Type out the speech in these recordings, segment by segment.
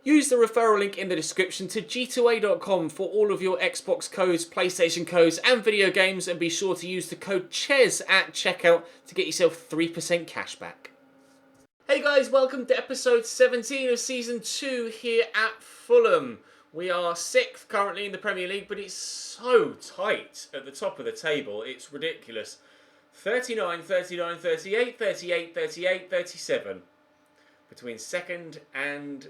Use the referral link in the description to g2a.com for all of your Xbox codes, PlayStation codes and video games, and be sure to use the code CHES at checkout to get yourself 3% cash back. Hey guys, welcome to episode 17 of season 2 here at Fulham. We are 6th currently in the Premier League, but it's so tight at the top of the table, it's ridiculous. 39, 39, 38, 38, 38, 37. Between 2nd and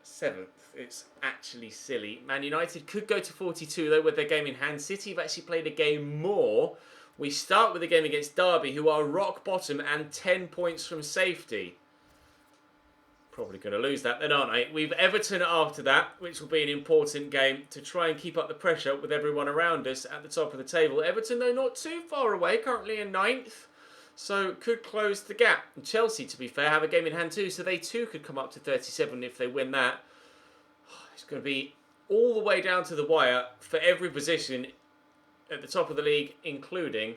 7th. It's actually silly. Man United could go to 42 though with their game in hand. City have actually played a game more. We start with a game against Derby, who are rock bottom and 10 points from safety. Probably going to lose that then, aren't I? We've Everton after that, which will be an important game to try and keep up the pressure with everyone around us at the top of the table. Everton, though, not too far away, currently in 9th. So could close the gap. And Chelsea, to be fair, have a game in hand too, so they too could come up to 37 if they win that. It's going to be all the way down to the wire for every position at the top of the league, including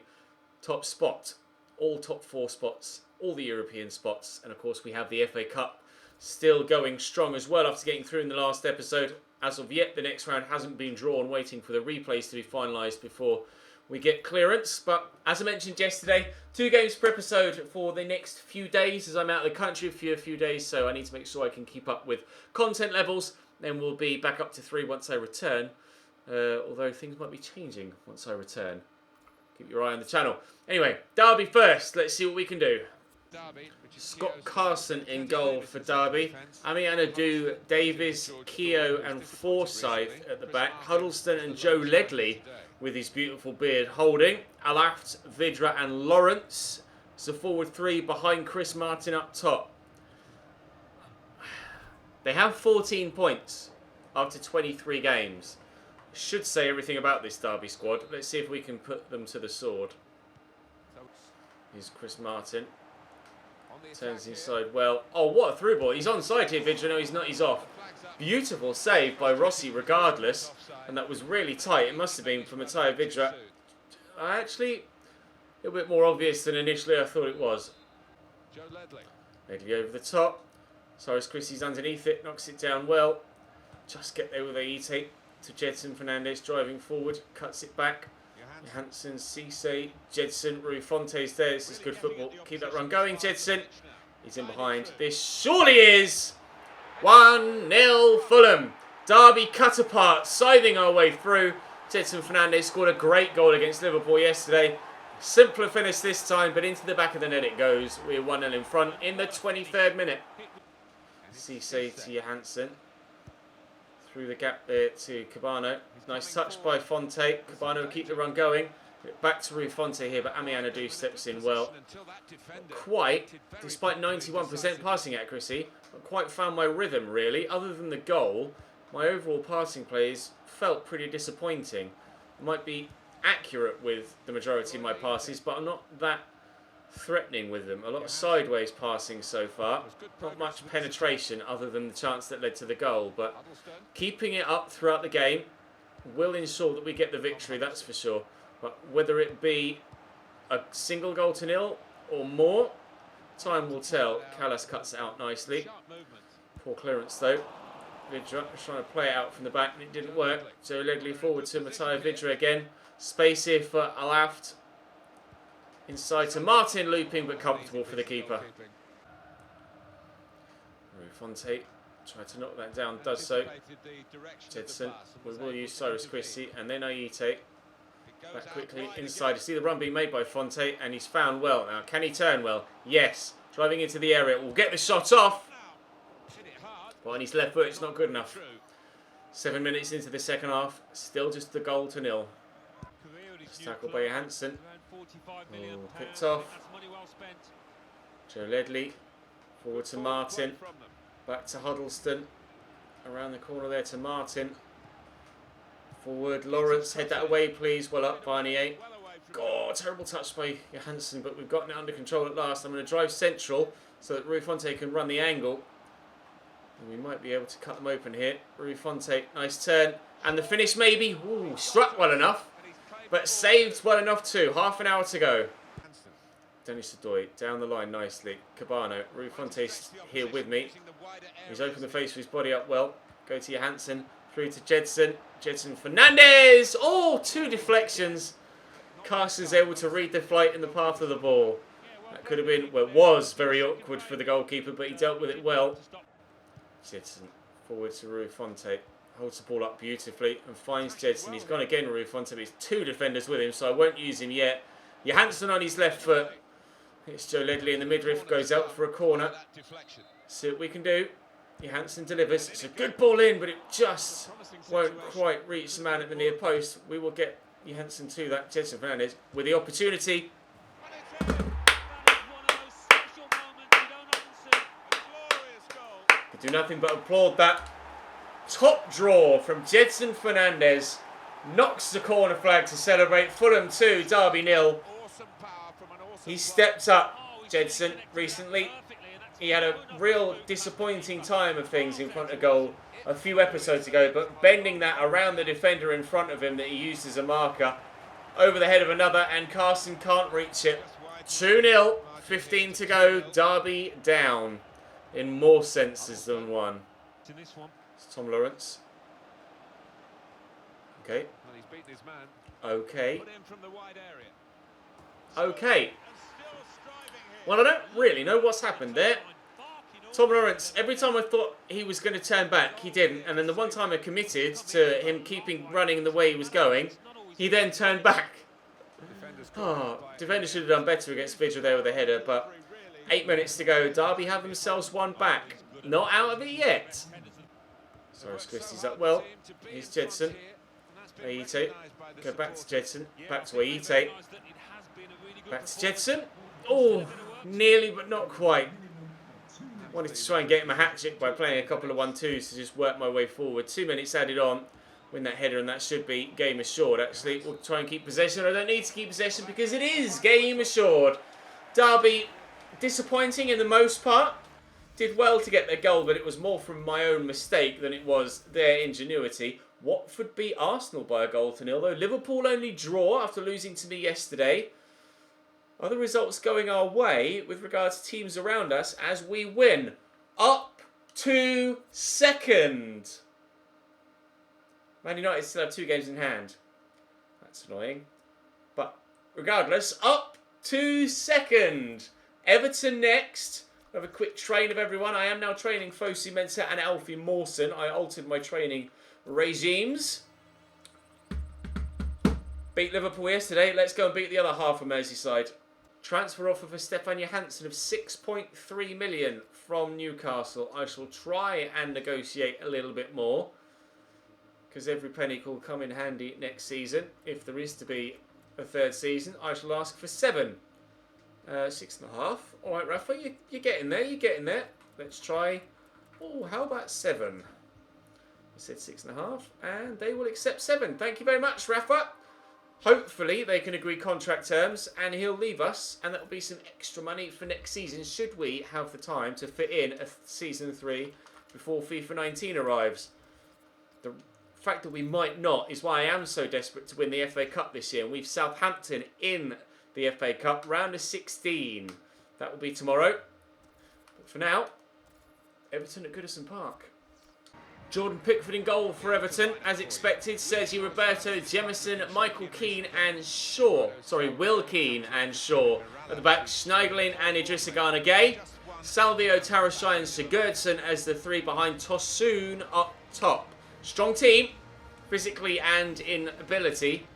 top spot. All top 4 spots, all the European spots, and of course we have the FA Cup still going strong as well after getting through in the last episode. As of yet, the next round hasn't been drawn, waiting for the replays to be finalised before we get clearance. But as I mentioned yesterday, 2 games per episode for the next few days as I'm out of the country for a few days, so I need to make sure I can keep up with content levels. Then we'll be back up to 3 once I return, although things might be changing once I return. Keep your eye on the channel. Anyway, Derby first. Let's see what we can do. Scott Carson in goal for Derby. Amianadu, Davies, Keogh and Forsyth at the back. Huddleston and Joe Ledley with his beautiful beard holding. Alaft, Vidra and Lawrence. It's a forward 3 behind Chris Martin up top. They have 14 points after 23 games. Should say everything about this Derby squad. Let's see if we can put them to the sword. Here's Chris Martin. Turns inside well. Oh, what a through ball. He's onside here, Vidra. No, he's not. He's off. Beautiful save by Rossi regardless. And that was really tight. It must have been for Mattia Vidra. Actually, a little bit more obvious than initially I thought it was. Ledley over the top. Cyrus Christie's underneath it. Knocks it down well. Just get there with Aite to Jedson Fernandez driving forward. Cuts it back. Johansson, Cisse, Jedson, Rui Fonte's there. This is good football. Keep that run going, Jedson. He's in behind. This surely is 1-0 Fulham. Derby cut apart, scything our way through. Jedson Fernandez scored a great goal against Liverpool yesterday. Simpler finish this time, but into the back of the net it goes. We're 1-0 in front in the 23rd minute. Cisse to Johansson. Through the gap there to Cabano. Nice touch by Fonte. Cabano will keep the run going. Back to Rui Fonte here, but Amianadu steps in well. Quite, despite 91% passing accuracy, not quite found my rhythm really. Other than the goal, my overall passing plays felt pretty disappointing. I might be accurate with the majority of my passes, but I'm not that threatening with them. A lot of sideways passing so far. Not much penetration other than the chance that led to the goal, but keeping it up throughout the game will ensure that we get the victory, that's for sure. But whether it be a single goal to 0 or more, time will tell. Callas cuts it out nicely. Poor clearance though. Vidra was trying to play it out from the back and it didn't work. Joe Ledley forward to Mattia Vidra again. Space here for Alaft. Inside to Martin, looping but comfortable for the keeper. Rui Fonte tried to knock that down, does so. Jedson, we will use Cyrus Christie and then Aite. Back quickly inside. You see the run being made by Fonte and he's found well. Now, can he turn well? Yes. Driving into the area. Will get the shot off. But on his left foot, it's not good enough. 7 minutes into the second half. Still just the goal to 0. Just tackled by Johansson. Picked off. Joe Ledley. Forward to Martin. Back to Huddleston. Around the corner there to Martin. Forward, Lawrence. Head that away, please. Well up, Barnier. God, terrible touch by Johansson, but we've gotten it under control at last. I'm going to drive central so that Rui Fonte can run the angle. And we might be able to cut them open here. Rui Fonte, nice turn. And the finish maybe. Ooh, struck well enough. But saved well enough too. Half an hour to go. Dennis Adoy down the line nicely. Cabano, Rui Fonte's here with me. He's opened the face with his body up well. Go to Johansson, through to Jedson. Jedson Fernandez! Oh, 2 deflections. Carson's able to read the flight in the path of the ball. That could have been, well, it was very awkward for the goalkeeper, but he dealt with it well. Jedson forward to Rui Fonte. Holds the ball up beautifully and finds Jedson. He's gone again, Rui Fonte, but he's 2 defenders with him, so I won't use him yet. Johansson on his left foot. It's Joe Ledley in the midriff, goes out for a corner. See what we can do. Johansson delivers. It's a good ball in, but it just won't quite reach the man at the near post. We will get Johansson to that. Jedson Fernandez with the opportunity. Could do nothing but applaud that. Top draw from Jedson Fernandez. Knocks the corner flag to celebrate. Fulham 2, Derby 0. He stepped up, Jedson, recently. He had a real disappointing time of things in front of goal a few episodes ago, but bending that around the defender in front of him that he used as a marker, over the head of another, and Carson can't reach it. 2-0, 15 to go, Derby down, in more senses than one. It's Tom Lawrence. Okay. Okay. Okay. Well, I don't really know what's happened there. Tom Lawrence, every time I thought he was going to turn back, he didn't. And then the one time I committed to him keeping running the way he was going, he then turned back. Oh, defenders should have done better against Vidra there with a header, but 8 minutes to go. Derby have themselves one back. Not out of it yet. Sorry, Christie's up well. Here's Jedson. Aite. Go back to Jedson. Back to Aite. Back to Jedson. Oh, nearly but not quite. Wanted to try and get him a hat-trick by playing a couple of 1-2s to just work my way forward. 2 minutes added on. Win that header, and that should be game assured, actually. We'll try and keep possession. I don't need to keep possession because it is game assured. Derby, disappointing in the most part. Did well to get their goal, but it was more from my own mistake than it was their ingenuity. Watford beat Arsenal by 1-0, though. Liverpool only draw after losing to me yesterday. Other results going our way with regards to teams around us as we win. Up to second. Man United still have 2 games in hand. That's annoying. But regardless, up to second. Everton next. We have a quick train of everyone. I am now training Fosu Mensah and Alfie Mawson. I altered my training regimes. Beat Liverpool yesterday. Let's go and beat the other half of Merseyside. Transfer offer for Stefan Johansson of 6.3 million from Newcastle. I shall try and negotiate a little bit more, because every penny will come in handy next season. If there is to be a third season, I shall ask for 7. 6.5. All right, Rafa, you're getting there. You're getting there. Let's try. Oh, how about 7? I said 6.5, and they will accept 7. Thank you very much, Rafa. Hopefully they can agree contract terms and he'll leave us, and that will be some extra money for next season should we have the time to fit in a season 3 before FIFA 19 arrives. The fact that we might not is why I am so desperate to win the FA Cup this year, and we've Southampton in the FA Cup round of 16. That will be tomorrow. But for now, Everton at Goodison Park. Jordan Pickford in goal for Everton, as expected. Sergio Roberto, Jemison, Michael Keane and Shaw. Sorry, Will Keane and Shaw. At the back, Schneigling and Idrissa Gana Gay. Salvio, Tarashai and Sigurdsson as the 3 behind Tosun up top. Strong team, physically and in ability.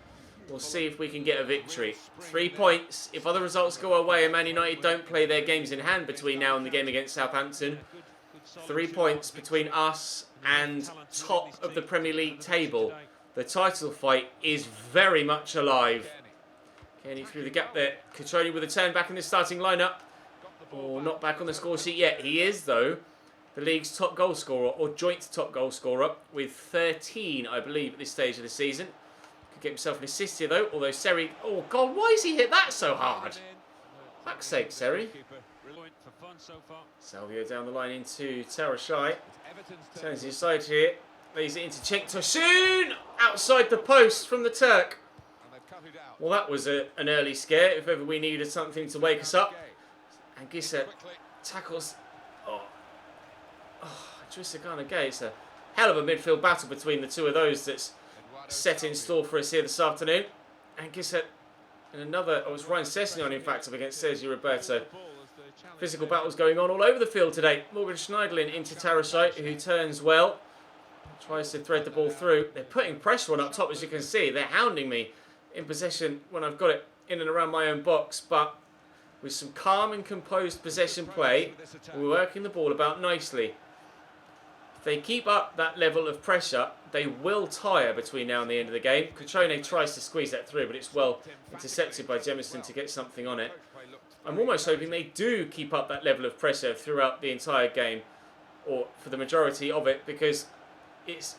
We'll see if we can get a victory. 3 points. If other results go our way and Man United don't play their games in hand between now and the game against Southampton, 3 points between us and top of the Premier League table. The title fight is very much alive. Kenny through the gap there. Catroni with a turn back in the starting lineup. Oh, not back on the score sheet yet. He is, though, the league's top goal scorer, or joint top goal scorer, with 13, I believe, at this stage of the season. Could get himself an assist here, though, although Seri... Oh, God, why has he hit that so hard? Fuck's sake, Seri. Salvio down the line into Tarashai. Turns inside here. Lays it into Cenk Tosun. Outside the post from the Turk. Well, that was an early scare, if ever we needed something to wake us up. And Gissa tackles... Idrissa Gana Gay. It's a hell of a midfield battle between the two of those that's set in store for us here this afternoon. And Gissa... And another... Oh, it's Ryan Sessegnon, in fact, up against Sergio Roberto. Physical battles going on all over the field today. Morgan Schneiderlin into Tarasite, who turns well. Tries to thread the ball through. They're putting pressure on up top, as you can see. They're hounding me in possession when I've got it in and around my own box. But with some calm and composed possession play, we're working the ball about nicely. If they keep up that level of pressure, they will tire between now and the end of the game. Cutrone tries to squeeze that through, but it's well intercepted by Jemison to get something on it. I'm almost hoping they do keep up that level of pressure throughout the entire game, or for the majority of it, because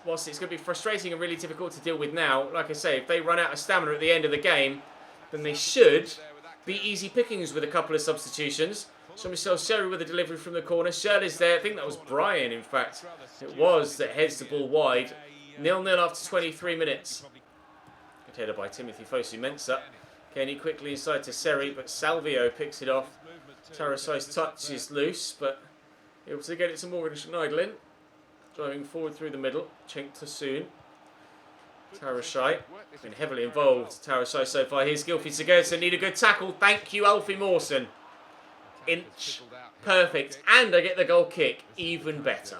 whilst it's going to be frustrating and really difficult to deal with now, like I say, if they run out of stamina at the end of the game, then they should be easy pickings with a couple of substitutions. Jean-Michel Sherry with a delivery from the corner. Shirley's there. I think that was Brian, in fact. It was that heads the ball wide. 0-0 after 23 minutes. Good header by Timothy Fosu-Mensah. Kenny quickly inside to Seri, but Salvio picks it off. Tarasai's touch is loose, but able to get it to Morgan Schneiderlin. Driving forward through the middle. Cenk Tosun. Tarasai. Been heavily involved. Tarasai so far. Here's Gylfi Sigurdsson. Need a good tackle. Thank you, Alfie Mawson. Inch. Perfect. And I get the goal kick. Even better.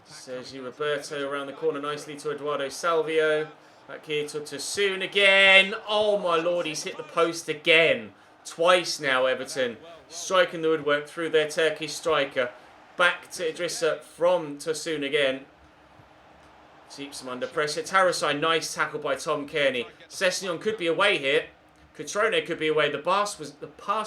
Sergio Roberto around the corner nicely to Eduardo Salvio. Back here to Tosun again. Oh my lord, he's hit the post again. Twice now, Everton. Striking the woodwork through their Turkish striker. Back to Idrissa from Tosun again. Keeps him under pressure. Tarasai, nice tackle by Tom Kearney. Sessegnon could be away here. Cutrone could be away. The pass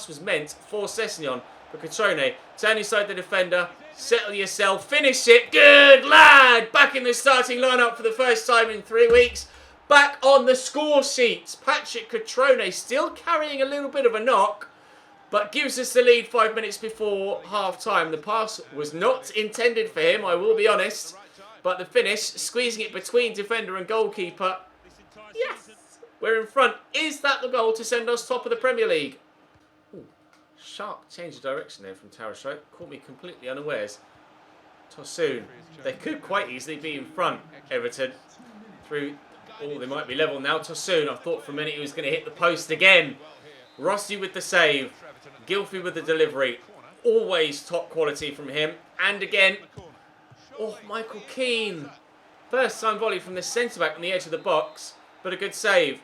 was meant for Sessegnon. But Cutrone, turn inside the defender. Settle yourself. Finish it. Good lad. Back in the starting lineup for the first time in 3 weeks. Back on the score sheets. Patrick Cutrone still carrying a little bit of a knock, but gives us the lead 5 minutes before half-time. The pass was not intended for him, I will be honest. But the finish, squeezing it between defender and goalkeeper. Yes, we're in front. Is that the goal to send us top of the Premier League? Ooh, sharp change of direction there from Tarasai. Caught me completely unawares. Tosun. They could quite easily be in front, Everton. Through... Oh, they might be level now. Tosun, I thought for a minute he was going to hit the post again. Rossi with the save. Gylfi with the delivery. Always top quality from him. And again... Oh, Michael Keane. First time volley from the centre-back on the edge of the box. But a good save.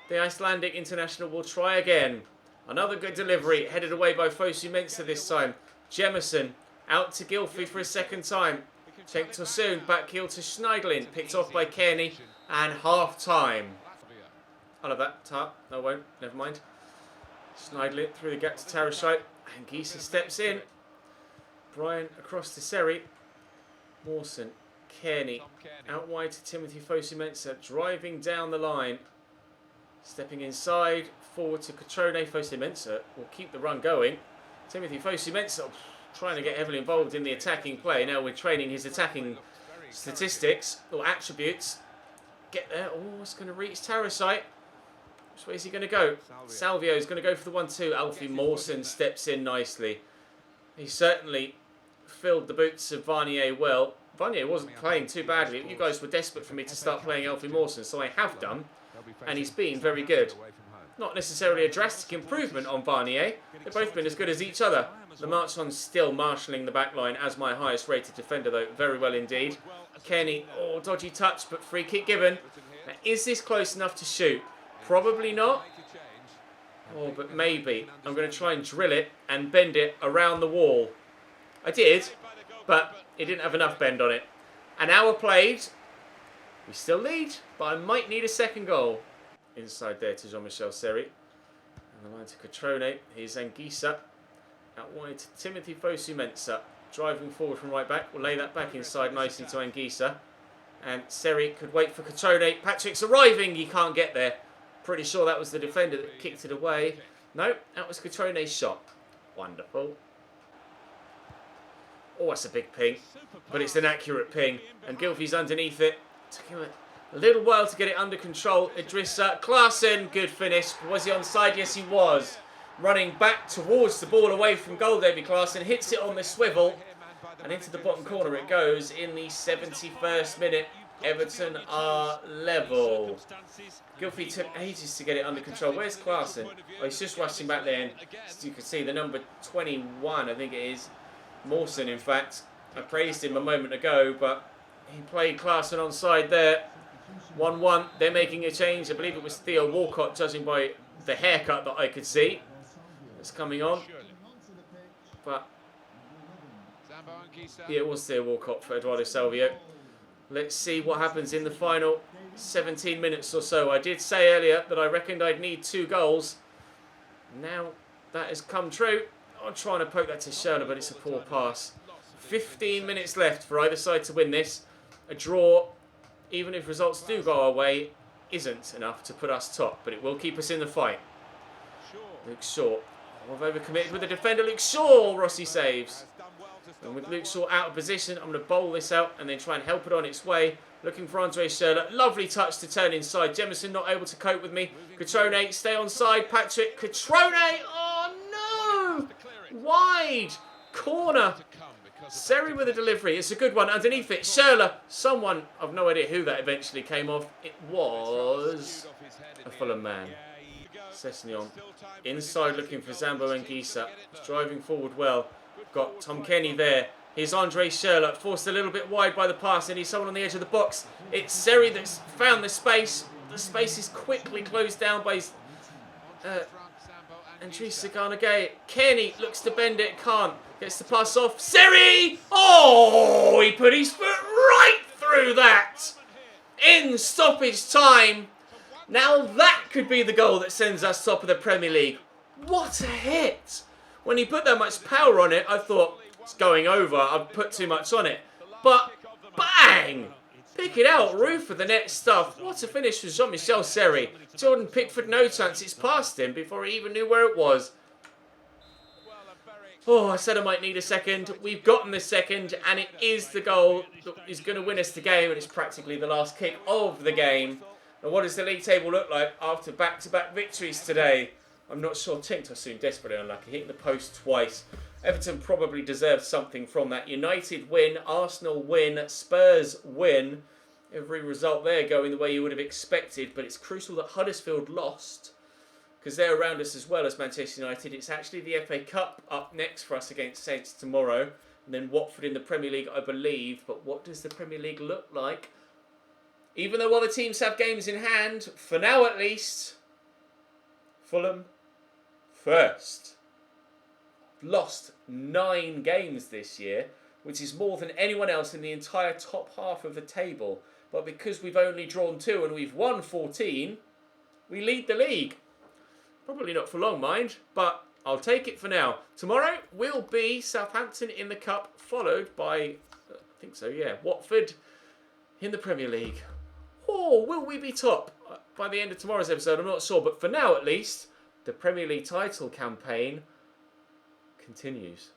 The Icelandic international will try again. Another good delivery. Headed away by Fosu-Mensah this time. Jemison out to Gylfi for a second time. Cenk Tosun back heel to Schneiderlin. Picked off by Kearney. And half-time. I'll have that. No, I won't. Never mind. Schneiderlin through the gap to Tarasite. And Gisa steps in. Brian across to Seri. Mawson. Kearney. Out wide to Timothy Fosu-Mensah. Driving down the line. Stepping inside. Forward to Cutrone. Fosu-Mensah will keep the run going. Timothy Fosu-Mensah trying to get heavily involved in the attacking play. Now we're training his attacking statistics or attributes. Get there. Oh, it's going to reach Tarasite. Which way is he going to go? Salvio is going to go for the 1-2. Alfie Mawson steps in nicely. He certainly filled the boots of Varnier well. Varnier wasn't playing too badly. You guys were desperate for me to start playing Alfie Mawson, so I have done. And he's been very good. Not necessarily a drastic improvement on Varnier. They've both been as good as each other. The Marchon's still marshalling the back line as my highest rated defender, though. Very well indeed. Kearney, oh, dodgy touch, but free kick given. Now, is this close enough to shoot? Probably not. Oh, but maybe. I'm going to try and drill it and bend it around the wall. I did, but it didn't have enough bend on it. An hour played. We still lead, but I might need a second goal. Inside there to Jean-Michel Seri. And the line to Cutrone. Here's Anguissa. Out wide to Timothy Fosu-Mensah. Driving forward from right back. We'll lay that back inside nicely to Anguissa. And Seri could wait for Cutrone. Patrick's arriving. He can't get there. Pretty sure that was the defender that kicked it away. No, that was Cutrone's shot. Wonderful. Oh, that's a big ping. But it's an accurate ping. And Gylfi's underneath it. Took him A little while to get it under control. Idrissa Klaassen, good finish. Was he onside? Yes, he was. Running back towards the ball away from goal, Davy Klaassen. Hits it on the swivel. And into the bottom corner it goes in the 71st minute. Everton are level. Gylfi took ages to get it under control. Where's Klaassen? Oh, he's just rushing back there. And as you can see, the number 21, I think it is. Mawson, in fact. I praised him a moment ago, but he played Klaassen onside there. 1-1. They're making a change. I believe it was Theo Walcott, judging by the haircut that I could see. It's coming on. But yeah, it was Theo Walcott for Eduardo Salvio. Let's see what happens in the final 17 minutes or so. I did say earlier that I reckoned I'd need 2 goals. Now that has come true. I'm trying to poke that to Schürrle, but it's a poor pass. 15 minutes left for either side to win this. A draw, even if results do go our way, isn't enough to put us top, but it will keep us in the fight. Luke Shaw. Oh, I've overcommitted with the defender. Luke Shaw, Rossi saves. And with Luke Shaw out of position, I'm going to bowl this out and then try and help it on its way. Looking for Andre Schürrle. Lovely touch to turn inside. Jemison not able to cope with me. Cutrone, stay on side. Patrick Cutrone. Oh, no! Wide. Corner. Seri with a delivery. It's a good one. Underneath it, Schürrle. Someone, I've no idea who that eventually came off. It was a Fulham man. Sessegnon. Inside looking for Zambo Anguissa. Driving forward well. Got Tom Kenny there. Here's Andre Schürrle, forced a little bit wide by the pass, and he's someone on the edge of the box. It's Seri that's found the space. The space is quickly closed down by Andrissa Garnagay. Kenny looks to bend it, can't. Gets the pass off. Seri! Oh, he put his foot right through that. In stoppage time. Now that could be the goal that sends us top of the Premier League. What a hit. When he put that much power on it, I thought, it's going over. I've put too much on it. But, bang! Pick it out, roof of the net stuff. What a finish for Jean-Michel Seri. Jordan Pickford, no chance. It's past him before he even knew where it was. Oh, I said I might need a second. We've gotten the second, and it is the goal that is going to win us the game, and it's practically the last kick of the game. And what does the league table look like after back-to-back victories today? I'm not sure. Tinkt are soon desperately unlucky, hitting the post twice. Everton probably deserved something from that. United win, Arsenal win, Spurs win. Every result there going the way you would have expected, but it's crucial that Huddersfield lost because they're around us as well as Manchester United. It's actually the FA Cup up next for us against Saints tomorrow, and then Watford in the Premier League, I believe. But what does the Premier League look like? Even though other teams have games in hand, for now at least, Fulham first. Lost 9 games this year, which is more than anyone else in the entire top half of the table. But because we've only drawn 2 and we've won 14, we lead the league. Probably not for long, mind, but I'll take it for now. Tomorrow will be Southampton in the Cup, followed by, I think so, yeah, Watford in the Premier League. Oh, will we be top by the end of tomorrow's episode? I'm not sure, but for now at least, the Premier League title campaign continues.